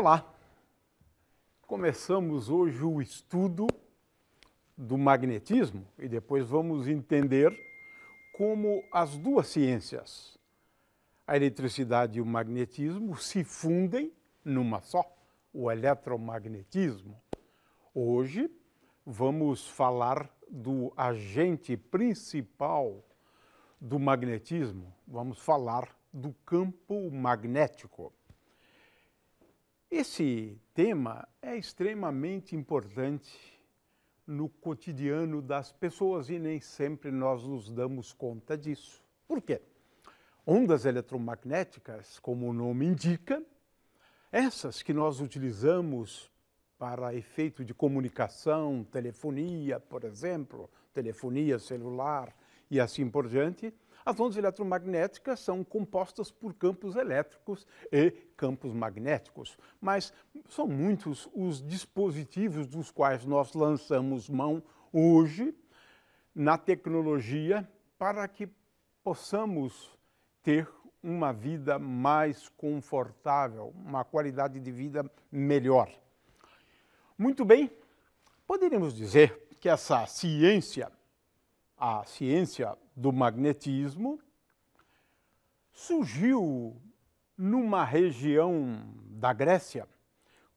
Olá! Começamos hoje o estudo do magnetismo e depois vamos entender como as duas ciências, a eletricidade e o magnetismo, se fundem numa só, o eletromagnetismo. Hoje vamos falar do agente principal do magnetismo, vamos falar do campo magnético. Esse tema é extremamente importante no cotidiano das pessoas e nem sempre nós nos damos conta disso. Por quê? Ondas eletromagnéticas, como o nome indica, essas que nós utilizamos para efeito de comunicação, telefonia, por exemplo, telefonia celular e assim por diante, as ondas eletromagnéticas são compostas por campos elétricos e campos magnéticos, mas são muitos os dispositivos dos quais nós lançamos mão hoje na tecnologia para que possamos ter uma vida mais confortável, uma qualidade de vida melhor. Muito bem, poderíamos dizer que essa ciência, a ciência do magnetismo, surgiu numa região da Grécia,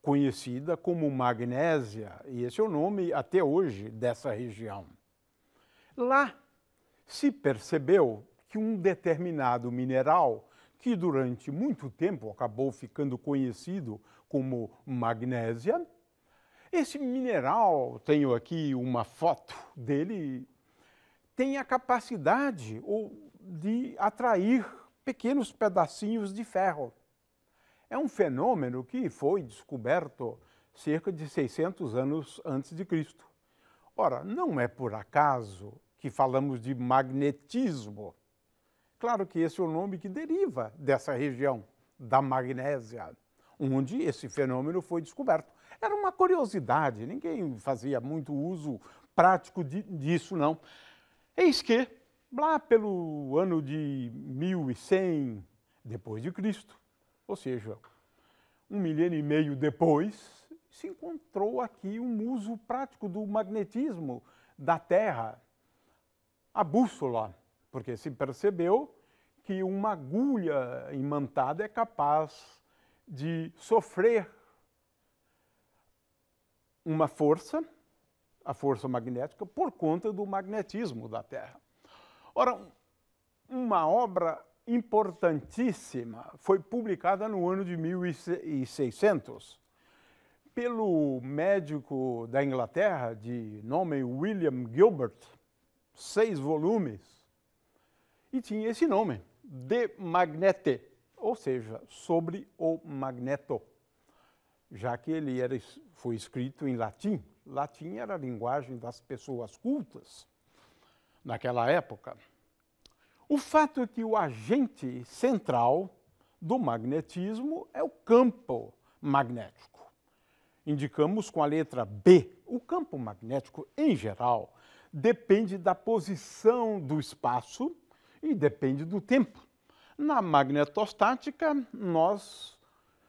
conhecida como Magnésia, e esse é o nome até hoje dessa região. Lá se percebeu que um determinado mineral, que durante muito tempo acabou ficando conhecido como magnésia, esse mineral, tenho aqui uma foto dele, tem a capacidade de atrair pequenos pedacinhos de ferro. É um fenômeno que foi descoberto cerca de 600 anos antes de Cristo. Ora, não é por acaso que falamos de magnetismo. Claro que esse é o nome que deriva dessa região, da Magnésia, onde esse fenômeno foi descoberto. Era uma curiosidade, ninguém fazia muito uso prático disso, não. Eis que, lá pelo ano de 1100 depois de Cristo, ou seja, 1,5 milênio depois, se encontrou aqui um uso prático do magnetismo da Terra, a bússola, porque se percebeu que uma agulha imantada é capaz de sofrer uma força, a força magnética, por conta do magnetismo da Terra. Ora, uma obra importantíssima foi publicada no ano de 1600 pelo médico da Inglaterra, de nome William Gilbert, 6 volumes, e tinha esse nome, De Magnete, ou seja, sobre o magneto, já que ele foi escrito em latim. Latim era a linguagem das pessoas cultas naquela época. O fato é que o agente central do magnetismo é o campo magnético. Indicamos com a letra B. O campo magnético, em geral, depende da posição do espaço e depende do tempo. Na magnetostática, nós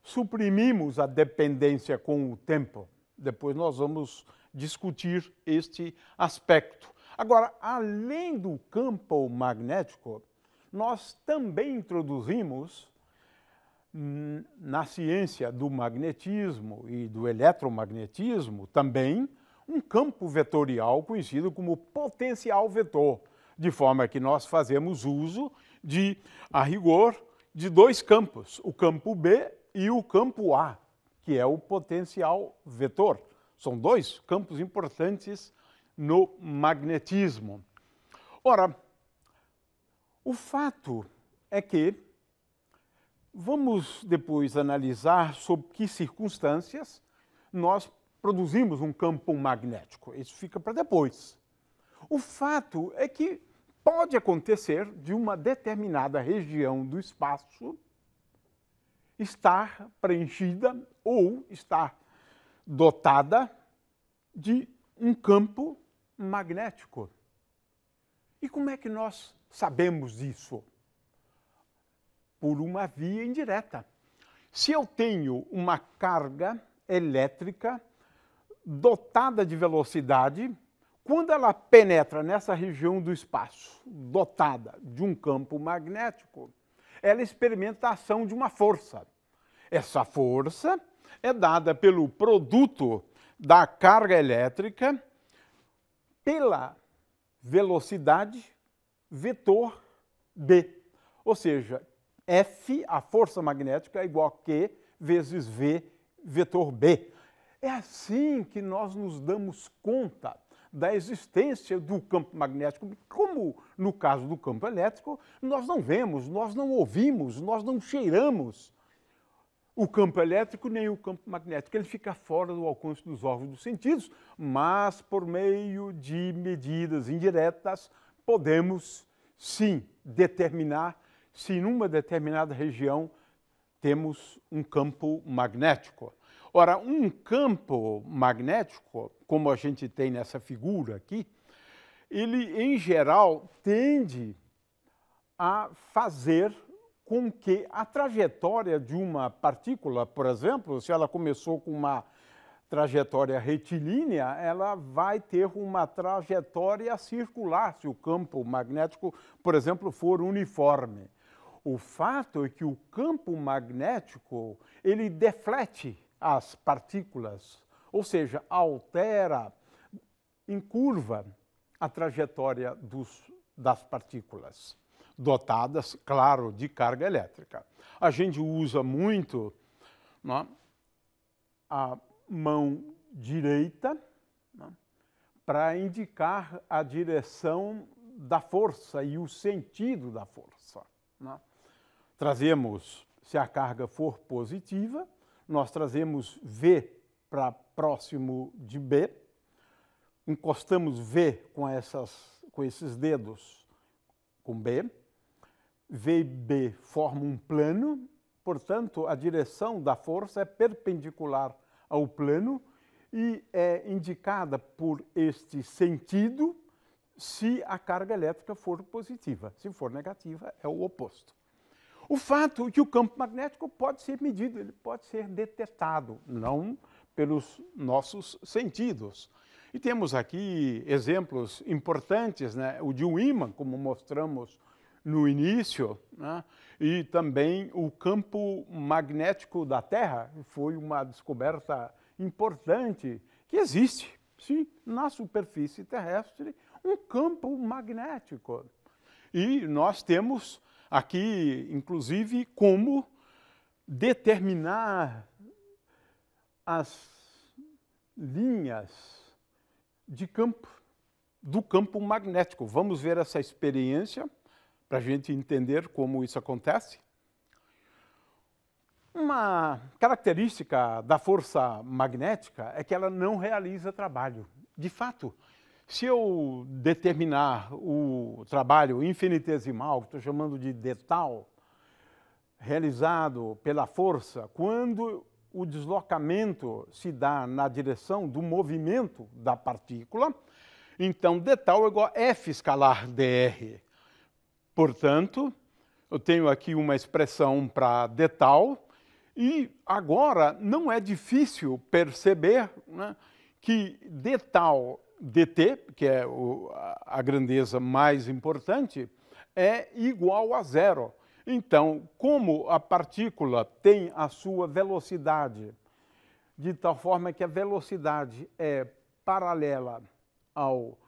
suprimimos a dependência com o tempo. Depois nós vamos discutir este aspecto. Agora, além do campo magnético, nós também introduzimos na ciência do magnetismo e do eletromagnetismo também um campo vetorial conhecido como potencial vetor, de forma que nós fazemos uso a rigor, de 2 campos, o campo B e o campo A, que é o potencial vetor. São 2 campos importantes no magnetismo. Ora, o fato é que vamos depois analisar sob que circunstâncias nós produzimos um campo magnético. Isso fica para depois. O fato é que pode acontecer de uma determinada região do espaço estar preenchida ou estar dotada de um campo magnético. E como é que nós sabemos disso? Por uma via indireta. Se eu tenho uma carga elétrica dotada de velocidade, quando ela penetra nessa região do espaço, dotada de um campo magnético, ela experimenta a ação de uma força. Essa força é dada pelo produto da carga elétrica pela velocidade vetor B. Ou seja, F, a força magnética, é igual a Q vezes V vetor B. É assim que nós nos damos conta da existência do campo magnético, como no caso do campo elétrico, nós não vemos, nós não ouvimos, nós não cheiramos o campo elétrico nem o campo magnético. Ele fica fora do alcance dos órgãos dos sentidos, mas por meio de medidas indiretas podemos sim determinar se numa determinada região temos um campo magnético. Ora, um campo magnético, como a gente tem nessa figura aqui, ele, em geral, tende a fazer com que a trajetória de uma partícula, por exemplo, se ela começou com uma trajetória retilínea, ela vai ter uma trajetória circular, se o campo magnético, por exemplo, for uniforme. O fato é que o campo magnético, ele deflete as partículas, ou seja, altera, encurva a trajetória das partículas, dotadas, claro, de carga elétrica. A gente usa muito, né, a mão direita, né, para indicar a direção da força e o sentido da força, né? Trazemos, se a carga for positiva, nós trazemos V para próximo de B, encostamos V com esses dedos com B, V e B formam um plano, portanto, a direção da força é perpendicular ao plano e é indicada por este sentido se a carga elétrica for positiva. Se for negativa, é o oposto. O fato é que o campo magnético pode ser medido, ele pode ser detectado, não pelos nossos sentidos. E temos aqui exemplos importantes, né? O de um ímã, como mostramos no início, né? E também o campo magnético da Terra, foi uma descoberta importante, que existe, sim, na superfície terrestre, um campo magnético. E nós temos aqui, inclusive, como determinar as linhas de campo, do campo magnético. Vamos ver essa experiência para a gente entender como isso acontece. Uma característica da força magnética é que ela não realiza trabalho. De fato, se eu determinar o trabalho infinitesimal, que estou chamando de detal, realizado pela força, quando o deslocamento se dá na direção do movimento da partícula, então detal é igual a F escalar dr. Portanto, eu tenho aqui uma expressão para detal, e agora não é difícil perceber, né, que detal dt, que é a grandeza mais importante, é igual a zero. Então, como a partícula tem a sua velocidade, de tal forma que a velocidade é paralela ao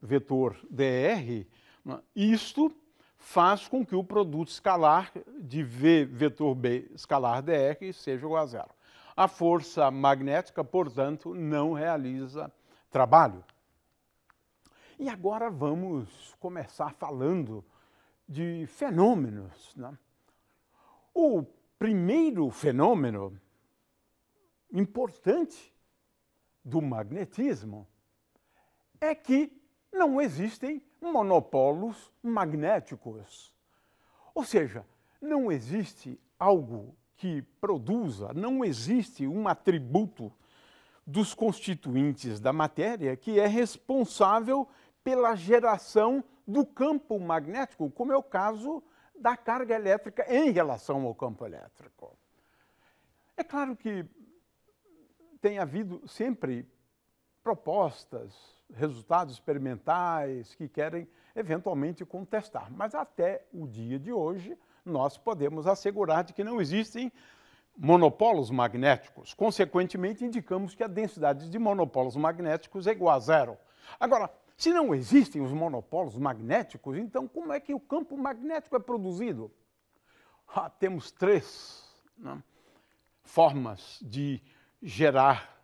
vetor dr, né, isto faz com que o produto escalar de V vetor B escalar dr seja igual a zero. A força magnética, portanto, não realiza trabalho. E agora vamos começar falando de fenômenos, né? O primeiro fenômeno importante do magnetismo é que não existem monopolos magnéticos. Ou seja, não existe algo que produza, não existe um atributo dos constituintes da matéria que é responsável pela geração do campo magnético, como é o caso da carga elétrica em relação ao campo elétrico. É claro que tem havido sempre propostas, resultados experimentais que querem eventualmente contestar, mas até o dia de hoje nós podemos assegurar de que não existem monopolos magnéticos. Consequentemente, indicamos que a densidade de monopolos magnéticos é igual a zero. Agora, se não existem os monopolos magnéticos, então como é que o campo magnético é produzido? Temos três, né, formas de gerar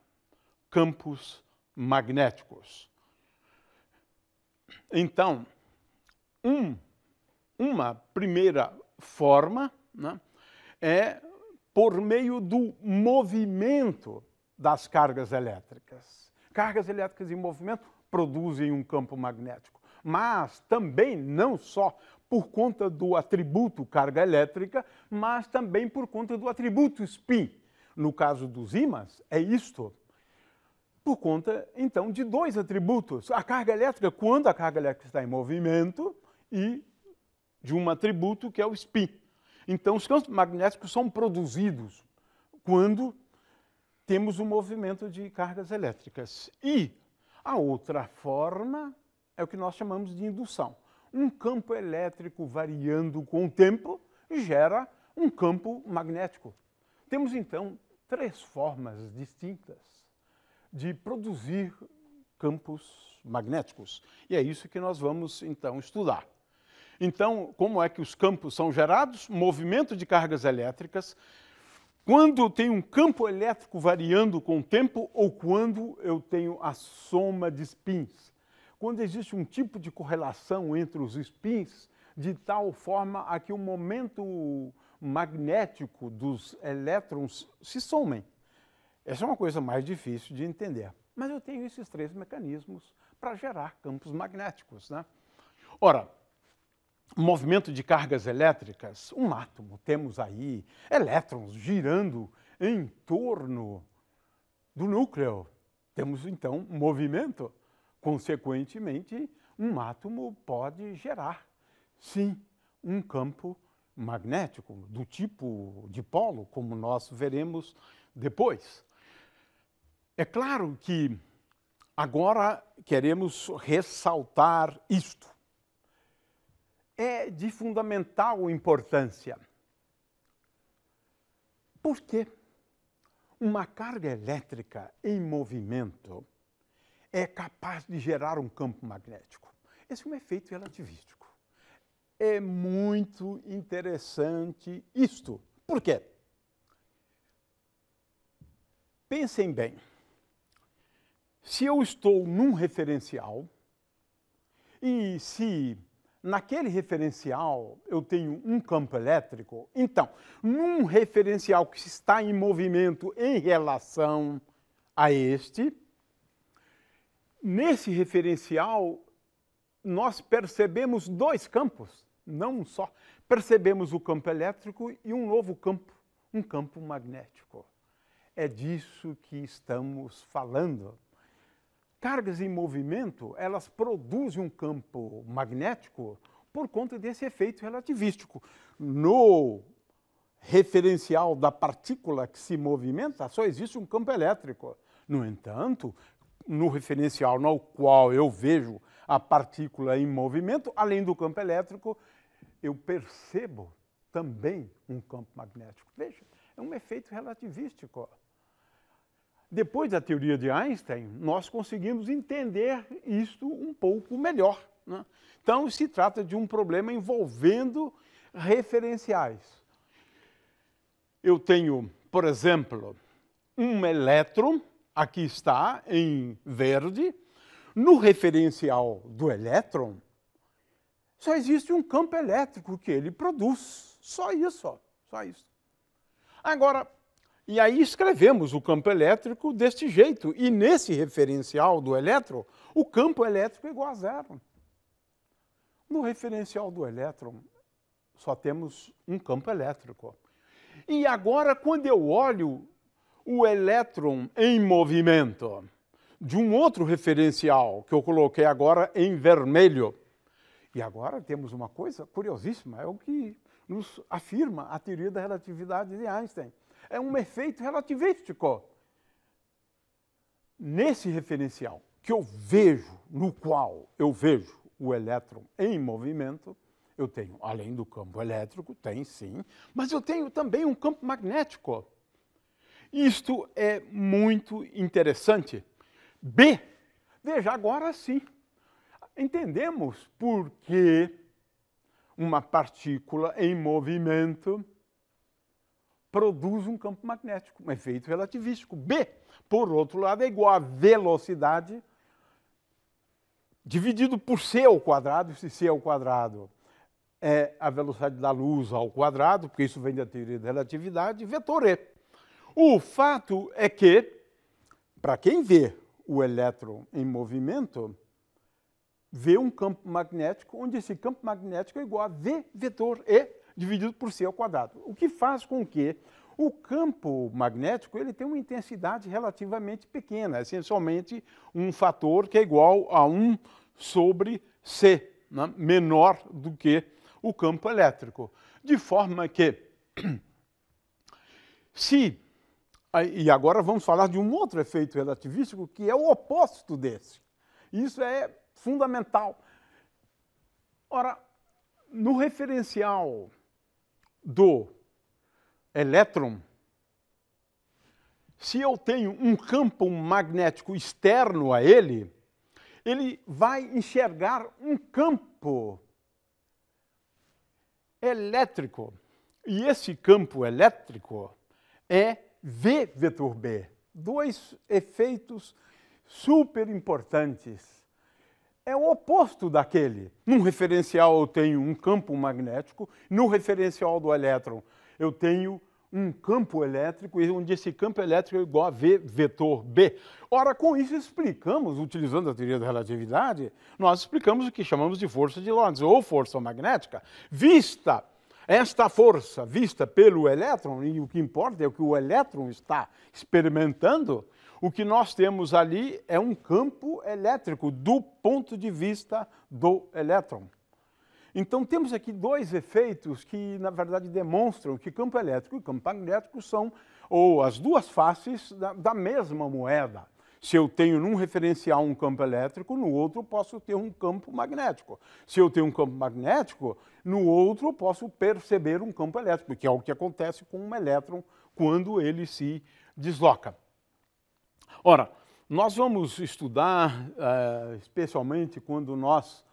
campos magnéticos. Então, uma primeira forma, né, é por meio do movimento das cargas elétricas. Cargas elétricas em movimento produzem um campo magnético, mas também não só por conta do atributo carga elétrica, mas também por conta do atributo spin. No caso dos ímãs, é isto. Por conta, então, de dois atributos. A carga elétrica, quando a carga elétrica está em movimento, e de um atributo que é o spin. Então, os campos magnéticos são produzidos quando temos um movimento de cargas elétricas. E a outra forma é o que nós chamamos de indução. Um campo elétrico variando com o tempo gera um campo magnético. Temos, então, três formas distintas de produzir campos magnéticos. E é isso que nós vamos, então, estudar. Então, como é que os campos são gerados? Movimento de cargas elétricas. Quando eu tenho um campo elétrico variando com o tempo ou quando eu tenho a soma de spins. Quando existe um tipo de correlação entre os spins, de tal forma a que o momento magnético dos elétrons se somem. Essa é uma coisa mais difícil de entender. Mas eu tenho esses três mecanismos para gerar campos magnéticos, né? Ora, movimento de cargas elétricas, um átomo, temos aí elétrons girando em torno do núcleo. Temos, então, movimento. Consequentemente, um átomo pode gerar, sim, um campo magnético do tipo dipolo, como nós veremos depois. É claro que agora queremos ressaltar isto. É de fundamental importância. Por quê? Uma carga elétrica em movimento é capaz de gerar um campo magnético. Esse é um efeito relativístico. É muito interessante isto. Por quê? Pensem bem. Se eu estou num referencial e se naquele referencial eu tenho um campo elétrico, então, num referencial que está em movimento em relação a este, nesse referencial nós percebemos dois campos, não um só. Percebemos o campo elétrico e um novo campo, um campo magnético. É disso que estamos falando. Cargas em movimento, elas produzem um campo magnético por conta desse efeito relativístico. No referencial da partícula que se movimenta, só existe um campo elétrico. No entanto, no referencial no qual eu vejo a partícula em movimento, além do campo elétrico, eu percebo também um campo magnético. Veja, é um efeito relativístico. Depois da teoria de Einstein, nós conseguimos entender isto um pouco melhor, né? Então, se trata de um problema envolvendo referenciais. Eu tenho, por exemplo, um elétron, aqui está, em verde. No referencial do elétron, só existe um campo elétrico que ele produz. Só isso, só isso. Agora, e aí escrevemos o campo elétrico deste jeito. E nesse referencial do elétron, o campo elétrico é igual a zero. No referencial do elétron, só temos um campo elétrico. E agora, quando eu olho o elétron em movimento de um outro referencial, que eu coloquei agora em vermelho, e agora temos uma coisa curiosíssima, é o que nos afirma a teoria da relatividade de Einstein. é um efeito relativístico. Nesse referencial que eu vejo, no qual eu vejo o elétron em movimento, eu tenho, além do campo elétrico, tem sim, mas eu tenho também um campo magnético. Isto é muito interessante. B, veja, agora sim, entendemos por que uma partícula em movimento produz um campo magnético, um efeito relativístico. B, por outro lado, é igual a velocidade dividido por c ao quadrado, se c ao quadrado é a velocidade da luz ao quadrado, porque isso vem da teoria da relatividade, vetor E. O fato é que, para quem vê o elétron em movimento, vê um campo magnético, onde esse campo magnético é igual a V vetor E dividido por c ao quadrado. O que faz com que o campo magnético ele tem uma intensidade relativamente pequena, essencialmente um fator que é igual a 1 sobre c, né? Menor do que o campo elétrico. De forma que, e agora vamos falar de um outro efeito relativístico que é o oposto desse. Isso é fundamental. Ora, no referencial do elétron, se eu tenho um campo magnético externo a ele, ele vai enxergar um campo elétrico. E esse campo elétrico é V vetor B. Dois efeitos super importantes. É o oposto daquele. Num referencial eu tenho um campo magnético, no referencial do elétron eu tenho um campo elétrico, onde esse campo elétrico é igual a V vetor B. Ora, com isso explicamos, utilizando a teoria da relatividade, nós explicamos o que chamamos de força de Lorentz, ou força magnética. Esta força vista pelo elétron, e o que importa é o que o elétron está experimentando, o que nós temos ali é um campo elétrico do ponto de vista do elétron. Então, temos aqui dois efeitos que, na verdade, demonstram que campo elétrico e campo magnético são ou as duas faces da mesma moeda. Se eu tenho num referencial um campo elétrico, no outro posso ter um campo magnético. Se eu tenho um campo magnético, no outro posso perceber um campo elétrico, que é o que acontece com um elétron quando ele se desloca. Ora, nós vamos estudar, especialmente quando nós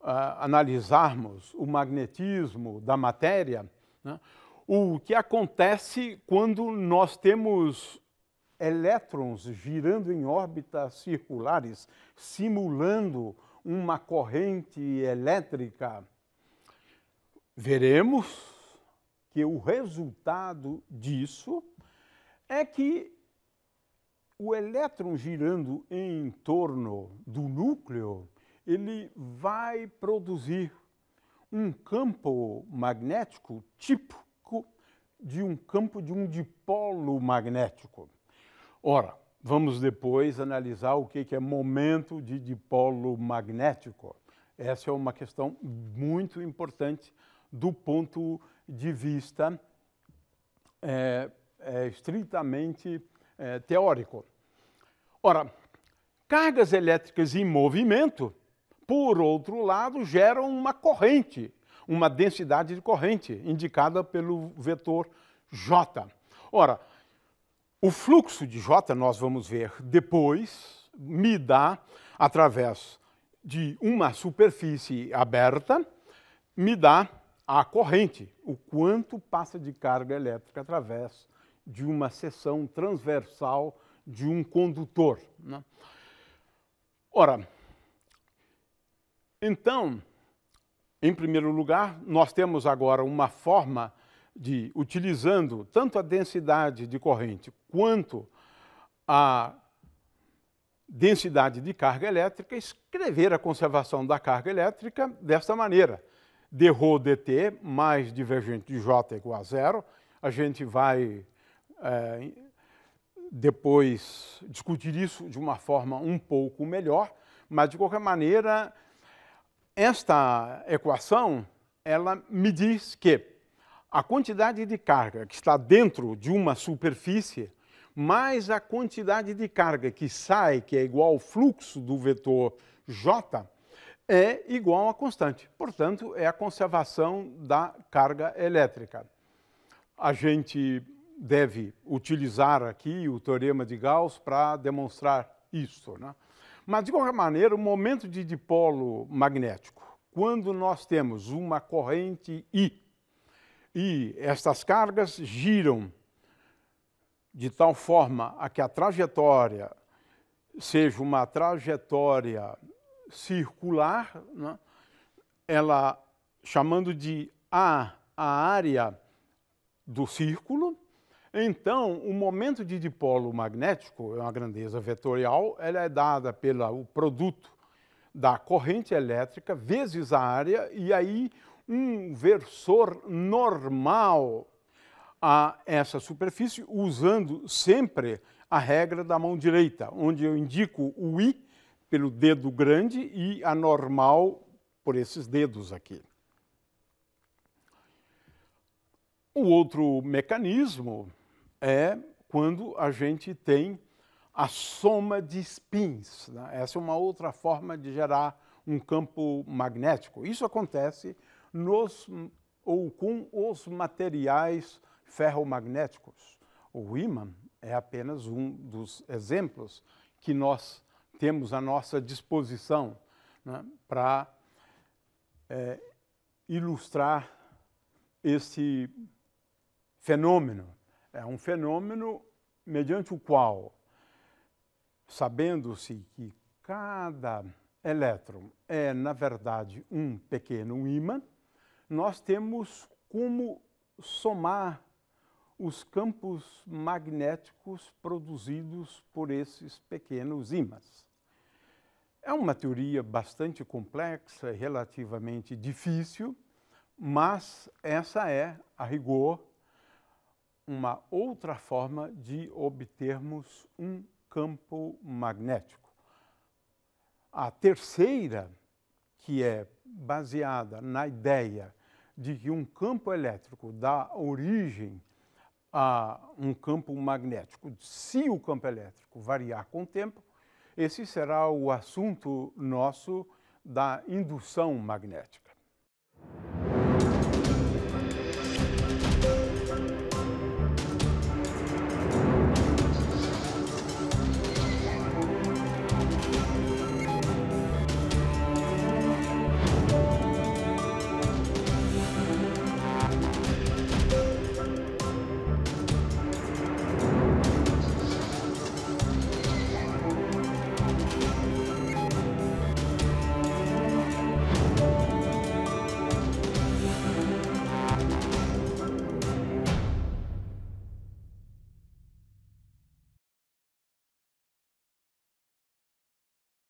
analisarmos o magnetismo da matéria, né, o que acontece quando nós temos elétrons girando em órbitas circulares, simulando uma corrente elétrica. Veremos que o resultado disso é que o elétron girando em torno do núcleo, ele vai produzir um campo magnético típico de um campo de um dipolo magnético. Ora, vamos depois analisar o que é momento de dipolo magnético. Essa é uma questão muito importante do ponto de vista estritamente teórico. Ora, cargas elétricas em movimento, por outro lado, geram uma corrente, uma densidade de corrente, indicada pelo vetor J. Ora, o fluxo de J, nós vamos ver depois, me dá, através de uma superfície aberta, me dá a corrente, o quanto passa de carga elétrica através de uma seção transversal de um condutor, né? Ora, então, em primeiro lugar, nós temos agora uma forma de, utilizando tanto a densidade de corrente quanto a densidade de carga elétrica, escrever a conservação da carga elétrica desta maneira. dρ dt mais divergente de J igual a zero. A gente vai depois discutir isso de uma forma um pouco melhor, mas de qualquer maneira, esta equação, ela me diz que a quantidade de carga que está dentro de uma superfície mais a quantidade de carga que sai, que é igual ao fluxo do vetor J, é igual a constante. Portanto, é a conservação da carga elétrica. A gente deve utilizar aqui o teorema de Gauss para demonstrar isso, né? Mas, de qualquer maneira, o momento de dipolo magnético, quando nós temos uma corrente I e estas cargas giram de tal forma a que a trajetória seja uma trajetória circular, né? Ela chamando de A a área do círculo, então o momento de dipolo magnético, é uma grandeza vetorial, ela é dada pelo produto da corrente elétrica vezes a área, e aí um versor normal a essa superfície, usando sempre a regra da mão direita, onde eu indico o I pelo dedo grande e a normal por esses dedos aqui. O outro mecanismo é quando a gente tem a soma de spins, né? Essa é uma outra forma de gerar um campo magnético. Isso acontece com os materiais ferromagnéticos. O ímã é apenas um dos exemplos que nós temos à nossa disposição, né, para ilustrar esse fenômeno. É um fenômeno mediante o qual, sabendo-se que cada elétron é, na verdade, um pequeno ímã, nós temos como somar os campos magnéticos produzidos por esses pequenos ímãs. É uma teoria bastante complexa e relativamente difícil, mas essa é, a rigor, uma outra forma de obtermos um campo magnético. A terceira, que é baseada na ideia de que um campo elétrico dá origem a um campo magnético, se o campo elétrico variar com o tempo, esse será o assunto nosso da indução magnética.